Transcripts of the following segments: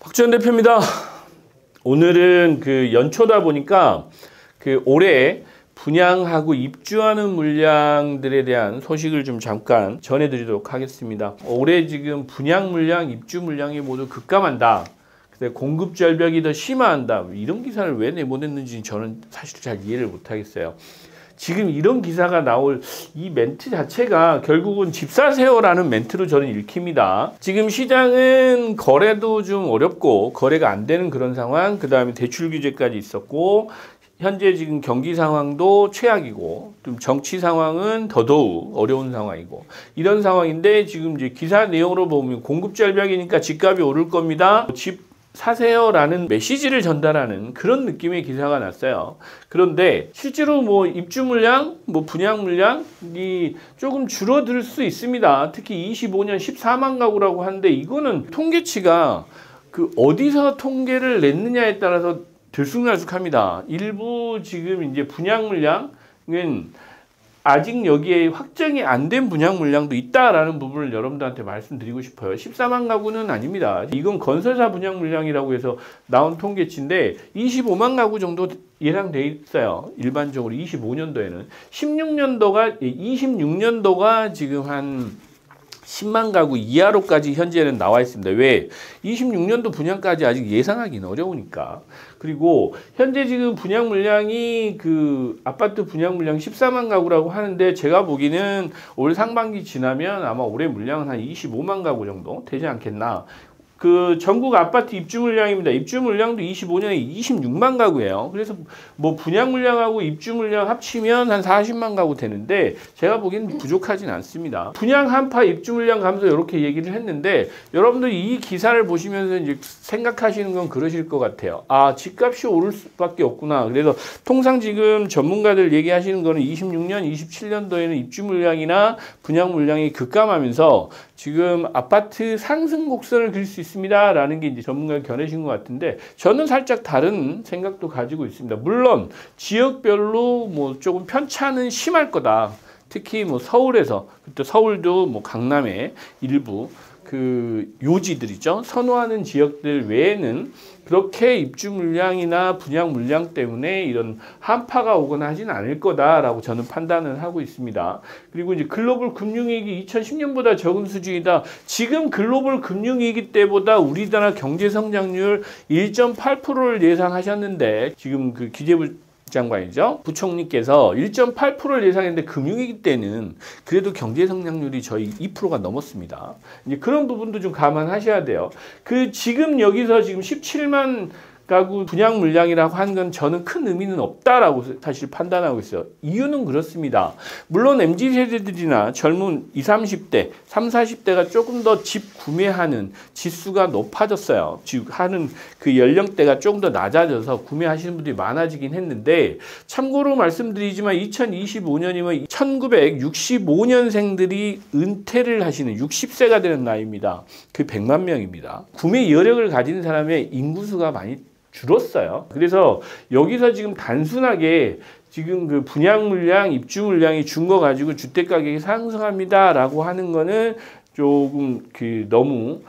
박지원 대표입니다. 오늘은 연초다 보니까 올해 분양하고 입주하는 물량들에 대한 소식을 좀 잠깐 전해드리도록 하겠습니다. 올해 지금 분양 물량, 입주 물량이 모두 급감한다. 공급 절벽이 더 심화한다. 이런 기사를 왜 내보냈는지 저는 사실 잘 이해를 못하겠어요. 지금 이런 기사가 나올 이 멘트 자체가 결국은 집 사세요라는 멘트로 저는 읽힙니다. 지금 시장은 거래도 좀 어렵고 거래가 안 되는 그런 상황, 그 다음에 대출 규제까지 있었고, 현재 지금 경기 상황도 최악이고, 좀 정치 상황은 더더욱 어려운 상황이고, 이런 상황인데 지금 이제 기사 내용으로 보면 공급 절벽이니까 집값이 오를 겁니다. 집 사세요라는 메시지를 전달하는 그런 느낌의 기사가 났어요. 그런데 실제로 입주 물량, 분양 물량이 조금 줄어들 수 있습니다. 특히 25년 14만 가구라고 하는데 이거는 통계치가 어디서 통계를 냈느냐에 따라서 들쑥날쑥합니다. 일부 지금 이제 분양 물량은 아직 여기에 확정이 안 된 분양 물량도 있다라는 부분을 여러분들한테 말씀드리고 싶어요. 14만 가구는 아닙니다. 이건 건설사 분양 물량이라고 해서 나온 통계치인데 25만 가구 정도 예상돼 있어요. 일반적으로 25년도에는. 26년도가 지금 한 10만 가구 이하로까지 현재는 나와 있습니다. 왜? 26년도 분양까지 아직 예상하기는 어려우니까. 그리고 현재 지금 분양 물량이 아파트 분양 물량 14만 가구라고 하는데 제가 보기에는 올 상반기 지나면 아마 올해 물량은 한 25만 가구 정도 되지 않겠나. 전국 아파트 입주 물량입니다. 입주 물량도 25년에 26만 가구예요. 그래서 분양 물량하고 입주 물량 합치면 한 40만 가구 되는데 제가 보기에는 부족하진 않습니다. 분양 한파 입주 물량 감소 이렇게 얘기를 했는데 여러분들이 이 기사를 보시면서 이제 생각하시는 건 그러실 것 같아요. 아, 집값이 오를 수밖에 없구나. 그래서 통상 지금 전문가들 얘기하시는 거는 26년, 27년도에는 입주 물량이나 분양 물량이 급감하면서 지금 아파트 상승 곡선을 그릴 수 있습니다. 라는 게 이제 전문가가 겨내신 것 같은데 저는 살짝 다른 생각도 가지고 있습니다. 물론 지역별로 조금 편차는 심할 거다. 특히 서울에서, 그때 서울도 강남의 일부 요지들이죠. 선호하는 지역들 외에는 그렇게 입주 물량이나 분양 물량 때문에 이런 한파가 오거나 하진 않을 거다라고 저는 판단을 하고 있습니다. 그리고 이제 글로벌 금융위기 2010년보다 적은 수준이다. 지금 글로벌 금융위기 때보다 우리나라 경제 성장률 1.8%를 예상하셨는데 지금 기재부 장관이죠. 부총리께서 1.8%를 예상했는데 금융위기 때는 그래도 경제 성장률이 저희 2%가 넘었습니다. 이제 그런 부분도 좀 감안하셔야 돼요. 지금 여기서 지금 17만 가구 분양 물량이라고 하는 건 저는 큰 의미는 없다라고 사실 판단하고 있어요. 이유는 그렇습니다. 물론 MZ세대들이나 젊은 20, 30대, 30, 40대가 조금 더 집 구매하는 지수가 높아졌어요. 즉 하는 연령대가 조금 더 낮아져서 구매하시는 분들이 많아지긴 했는데 참고로 말씀드리지만 2025년이면 1965년생들이 은퇴를 하시는 60세가 되는 나이입니다. 100만 명입니다. 구매 여력을 가진 사람의 인구수가 많이 줄었어요. 그래서 여기서 지금 단순하게 지금 분양 물량, 입주 물량이 준 거 가지고 주택 가격이 상승합니다라고 하는 거는 조금 너무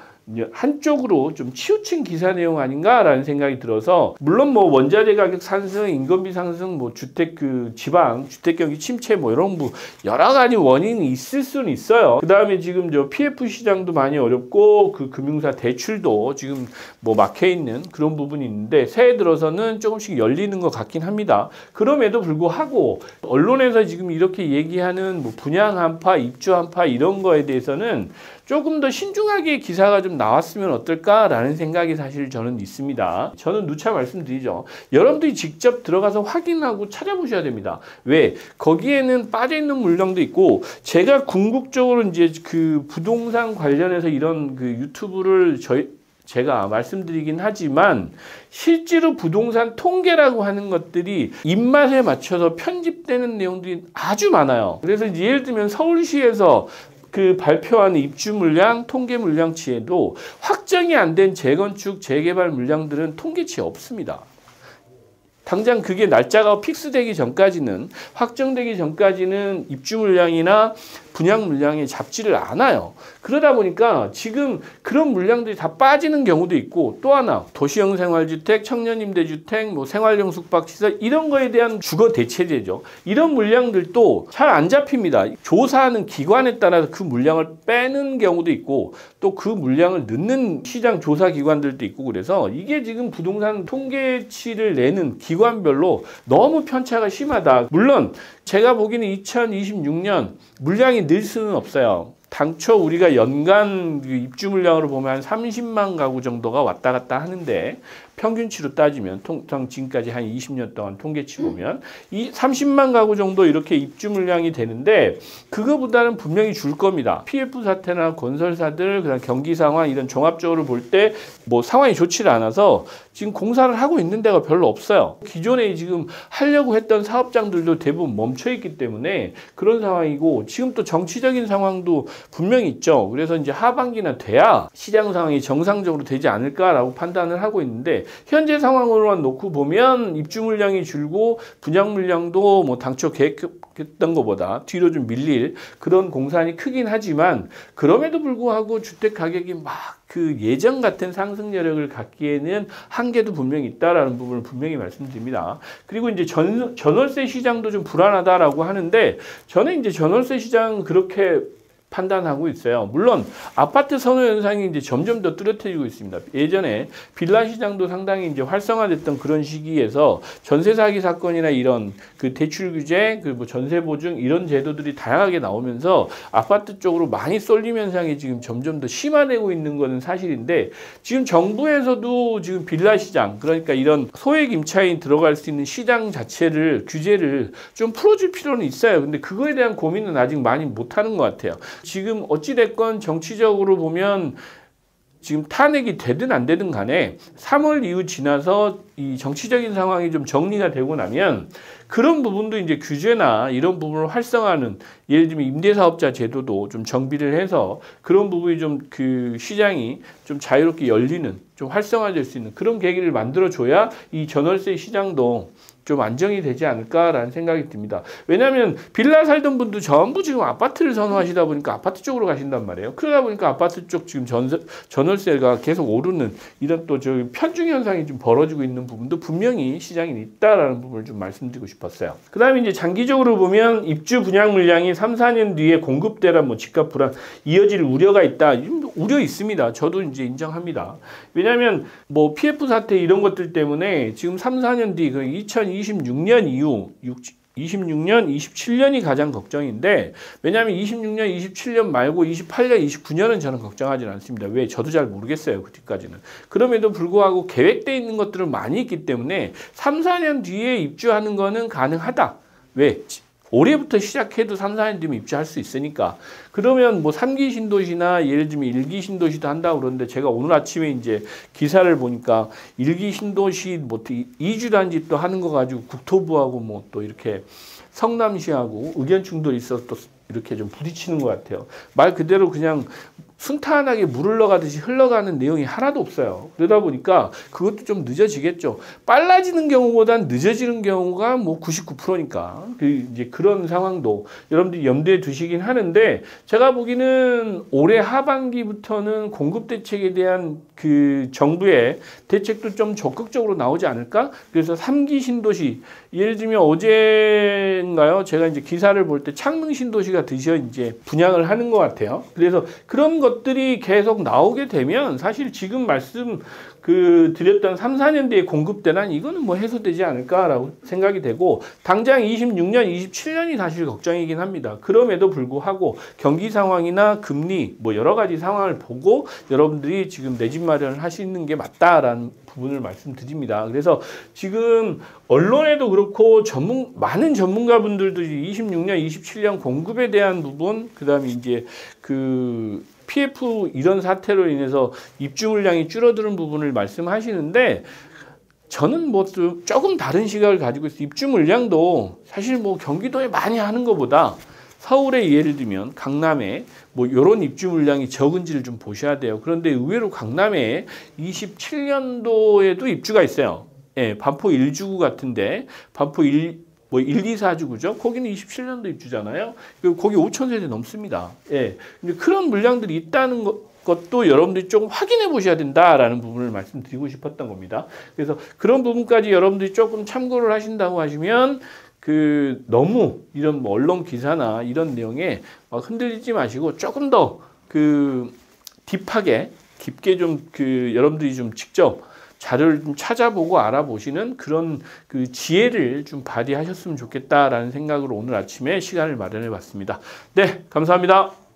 한쪽으로 좀 치우친 기사 내용 아닌가라는 생각이 들어서 물론 원자재 가격 상승, 인건비 상승, 주택 지방 주택 경기 침체 이런 여러 가지 원인이 있을 수는 있어요. 그 다음에 지금 PF 시장도 많이 어렵고 금융사 대출도 지금 막혀 있는 그런 부분이 있는데 새해 들어서는 조금씩 열리는 것 같긴 합니다. 그럼에도 불구하고 언론에서 지금 이렇게 얘기하는 분양 한파, 입주 한파 이런 거에 대해서는 조금 더 신중하게 기사가 좀 나왔으면 어떨까라는 생각이 사실 저는 있습니다. 저는 누차 말씀드리죠. 여러분들이 직접 들어가서 확인하고 찾아보셔야 됩니다. 왜? 거기에는 빠져있는 물량도 있고 제가 궁극적으로 이제 부동산 관련해서 이런 유튜브를 제가 말씀드리긴 하지만 실제로 부동산 통계라고 하는 것들이 입맛에 맞춰서 편집되는 내용들이 아주 많아요. 그래서 이제 예를 들면 서울시에서 발표하는 입주 물량, 통계 물량치에도 확정이 안 된 재건축, 재개발 물량들은 통계치에 없습니다. 당장 그게 날짜가 픽스되기 전까지는 확정되기 전까지는 입주 물량이나 분양 물량이 잡지를 않아요. 그러다 보니까 지금 그런 물량들이 다 빠지는 경우도 있고 또 하나 도시형 생활주택, 청년임대주택, 뭐 생활용 숙박시설 이런 거에 대한 주거 대체제죠. 이런 물량들도 잘 안 잡힙니다. 조사하는 기관에 따라서 그 물량을 빼는 경우도 있고 또 그 물량을 넣는 시장 조사 기관들도 있고 그래서 이게 지금 부동산 통계치를 내는 기관별로 너무 편차가 심하다. 물론 제가 보기에는 2026년 물량이 늘 수는 없어요. 당초 우리가 연간 입주 물량으로 보면 한 30만 가구 정도가 왔다 갔다 하는데 평균치로 따지면 지금까지 한 20년 동안 통계치 보면 이 30만 가구 정도 이렇게 입주 물량이 되는데 그거보다는 분명히 줄 겁니다. PF 사태나 건설사들 그다음 경기 상황 이런 종합적으로 볼 때 뭐 상황이 좋지 않아서 지금 공사를 하고 있는 데가 별로 없어요. 기존에 지금 하려고 했던 사업장들도 대부분 멈춰 있기 때문에 그런 상황이고 지금 또 정치적인 상황도 분명히 있죠. 그래서 이제 하반기나 돼야 시장 상황이 정상적으로 되지 않을까라고 판단을 하고 있는데 현재 상황으로만 놓고 보면 입주 물량이 줄고 분양 물량도 뭐 당초 계획했던 것보다 뒤로 좀 밀릴 그런 공산이 크긴 하지만 그럼에도 불구하고 주택 가격이 막 그 예전 같은 상승 여력을 갖기에는 한계도 분명히 있다라는 부분을 분명히 말씀드립니다. 그리고 이제 전월세 시장도 좀 불안하다라고 하는데 저는 이제 전월세 시장 그렇게 판단하고 있어요. 물론 아파트 선호 현상이 이제 점점 더 뚜렷해지고 있습니다. 예전에 빌라 시장도 상당히 이제 활성화됐던 그런 시기에서 전세 사기 사건이나 이런 그 대출 규제, 그 뭐 전세 보증 이런 제도들이 다양하게 나오면서 아파트 쪽으로 많이 쏠림 현상이 지금 점점 더 심화되고 있는 것은 사실인데 지금 정부에서도 지금 빌라 시장 그러니까 이런 소액 임차인 들어갈 수 있는 시장 자체를 규제를 좀 풀어줄 필요는 있어요. 근데 그거에 대한 고민은 아직 많이 못하는 것 같아요. 지금 어찌됐건 정치적으로 보면 지금 탄핵이 되든 안 되든 간에 3월 이후 지나서 이 정치적인 상황이 좀 정리가 되고 나면 그런 부분도 이제 규제나 이런 부분을 활성화하는 예를 들면 임대사업자 제도도 좀 정비를 해서 그런 부분이 좀 그 시장이 좀 자유롭게 열리는 좀 활성화될 수 있는 그런 계기를 만들어줘야 이 전월세 시장도 좀 안정이 되지 않을까라는 생각이 듭니다. 왜냐하면 빌라 살던 분도 전부 지금 아파트를 선호하시다 보니까 아파트 쪽으로 가신단 말이에요. 그러다 보니까 아파트 쪽 지금 전월세가 계속 오르는 이런 또 저 편중 현상이 좀 벌어지고 있는 부분도 분명히 시장에 있다라는 부분을 좀 말씀드리고 싶었어요. 그 다음에 이제 장기적으로 보면 입주 분양 물량이 3, 4년 뒤에 공급 대란 뭐 집값 불안 이어질 우려가 있다. 우려 있습니다. 저도 이제 인정합니다. 왜냐하면 뭐 PF 사태 이런 것들 때문에 지금 3, 4년 뒤 2026년 이후 26년, 27년이 가장 걱정인데 왜냐하면 26년, 27년 말고 28년, 29년은 저는 걱정하지 않습니다. 왜? 저도 잘 모르겠어요. 그 뒤까지는. 그럼에도 불구하고 계획되어 있는 것들은 많이 있기 때문에 3, 4년 뒤에 입주하는 거는 가능하다. 왜? 올해부터 시작해도 3, 4년 뒤면 입주할 수 있으니까. 그러면 뭐 3기 신도시나 예를 들면 1기 신도시도 한다고 그러는데 제가 오늘 아침에 이제 기사를 보니까 1기 신도시 뭐 이주단지 또 하는 거 가지고 국토부하고 뭐 또 이렇게 성남시하고 의견 충돌이 있어서 또 이렇게 좀 부딪히는 것 같아요. 말 그대로 그냥 순탄하게 물 흘러가듯이 흘러가는 내용이 하나도 없어요. 그러다 보니까 그것도 좀 늦어지겠죠. 빨라지는 경우보단 늦어지는 경우가 뭐 99%니까 이제 그런 상황도 여러분들이 염두에 두시긴 하는데 제가 보기에는 올해 하반기부터는 공급 대책에 대한 그 정부의 대책도 좀 적극적으로 나오지 않을까? 그래서 3기 신도시 예를 들면 어제인가요? 제가 이제 기사를 볼 때 창릉 신도시가 드디어 이제 분양을 하는 것 같아요. 그래서 그런 것들이 계속 나오게 되면 사실 지금 말씀 드렸던 3, 4년 뒤에 공급 대란 이거는 뭐 해소되지 않을까라고 생각이 되고 당장 26년, 27년이 사실 걱정이긴 합니다. 그럼에도 불구하고 경기 상황이나 금리 뭐 여러 가지 상황을 보고 여러분들이 지금 내 집 마련을 하시는 게 맞다라는 부분을 말씀드립니다. 그래서 지금 언론에도 그렇고 많은 전문가분들도 26년, 27년 공급에 대한 부분, 그다음에 이제 PF 이런 사태로 인해서 입주 물량이 줄어드는 부분을 말씀하시는데 저는 뭐 조금 다른 시각을 가지고 있어요. 입주 물량도 사실 뭐 경기도에 많이 하는 것보다 서울에 예를 들면 강남에 뭐 이런 입주 물량이 적은지를 좀 보셔야 돼요. 그런데 의외로 강남에 27년도에도 입주가 있어요. 예, 반포 1주구 같은데 반포 1, 1, 2, 4주구죠. 거기는 27년도 입주잖아요. 거기 5천 세대 넘습니다. 예. 근데 그런 물량들이 있다는 것도 여러분들이 조금 확인해 보셔야 된다라는 부분을 말씀드리고 싶었던 겁니다. 그래서 그런 부분까지 여러분들이 조금 참고를 하신다고 하시면 너무 이런 뭐 언론 기사나 이런 내용에 흔들리지 마시고 조금 더 딥하게 깊게 좀 여러분들이 좀 직접 자료를 좀 찾아보고 알아보시는 그런 지혜를 좀 발휘하셨으면 좋겠다라는 생각으로 오늘 아침에 시간을 마련해 봤습니다. 네, 감사합니다.